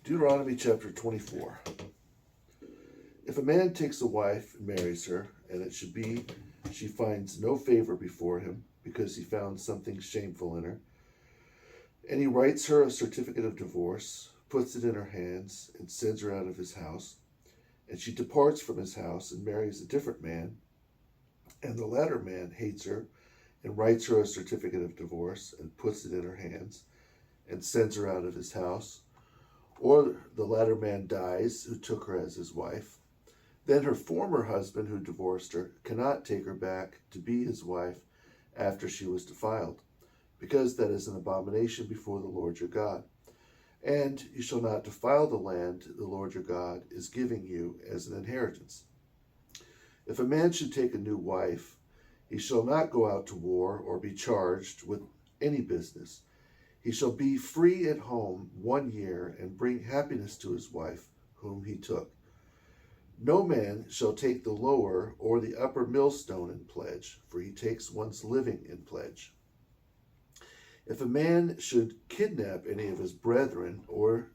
Deuteronomy chapter 24. If a man takes a wife and marries her, and it should be she finds no favor before him, because he found something shameful in her, and he writes her a certificate of divorce, puts it in her hands, and sends her out of his house, and she departs from his house and marries a different man, and the latter man hates her, and writes her a certificate of divorce, and puts it in her hands, and sends her out of his house, or the latter man dies who took her as his wife, then her former husband who divorced her cannot take her back to be his wife after she was defiled, because that is an abomination before the Lord your God. And you shall not defile the land the Lord your God is giving you as an inheritance. If a man should take a new wife, he shall not go out to war or be charged with any business. He shall be free at home 1 year and bring happiness to his wife, whom he took. No man shall take the lower or the upper millstone in pledge, for he takes one's living in pledge. If a man should kidnap any of his brethren or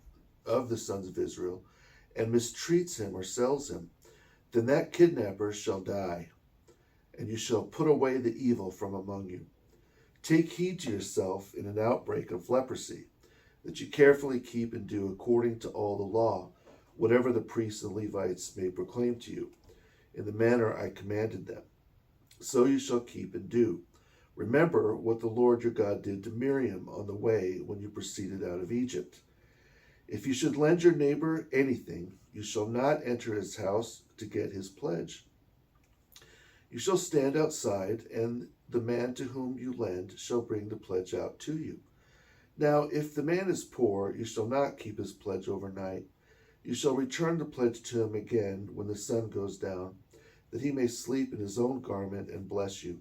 of the sons of Israel, and mistreats him or sells him, then that kidnapper shall die, and you shall put away the evil from among you. Take heed to yourself in an outbreak of leprosy, that you carefully keep and do according to all the law, whatever the priests and Levites may proclaim to you, in the manner I commanded them. So you shall keep and do. Remember what the Lord your God did to Miriam on the way when you proceeded out of Egypt. If you should lend your neighbor anything, you shall not enter his house to get his pledge. You shall stand outside, and the man to whom you lend shall bring the pledge out to you. Now, if the man is poor, you shall not keep his pledge overnight. You shall return the pledge to him again when the sun goes down, that he may sleep in his own garment and bless you.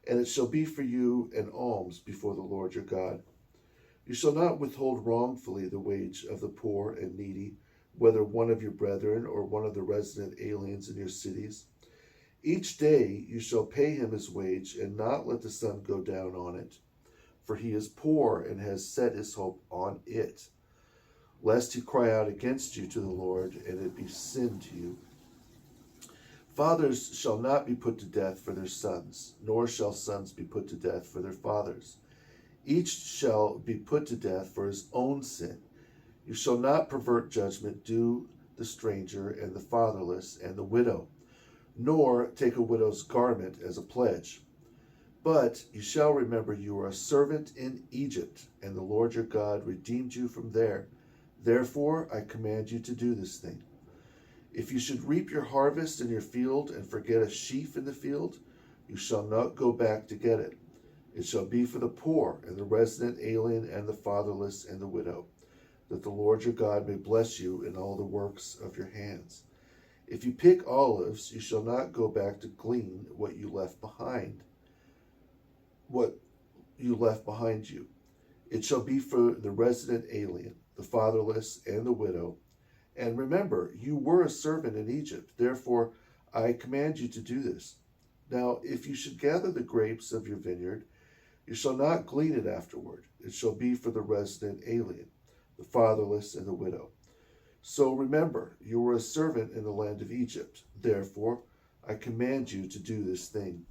And it shall be for you an alms before the Lord your God. You shall not withhold wrongfully the wage of the poor and needy, whether one of your brethren or one of the resident aliens in your cities. Each day you shall pay him his wage, and not let the sun go down on it, for he is poor and has set his hope on it, lest he cry out against you to the Lord, and it be sin to you. Fathers shall not be put to death for their sons, nor shall sons be put to death for their fathers. Each shall be put to death for his own sin. You shall not pervert judgment due the stranger and the fatherless and the widow, nor take a widow's garment as a pledge. But you shall remember you were a servant in Egypt, and the Lord your God redeemed you from there. Therefore I command you to do this thing. If you should reap your harvest in your field and forget a sheaf in the field, you shall not go back to get it. It shall be for the poor and the resident alien and the fatherless and the widow, that the Lord your God may bless you in all the works of your hands. If you pick olives, you shall not go back to glean what you left behind you. It shall be for the resident alien, the fatherless, and the widow. And remember, you were a servant in Egypt. Therefore, I command you to do this. Now, if you should gather the grapes of your vineyard, you shall not glean it afterward. It shall be for the resident alien, the fatherless, and the widow. So remember, you were a servant in the land of Egypt. Therefore, I command you to do this thing.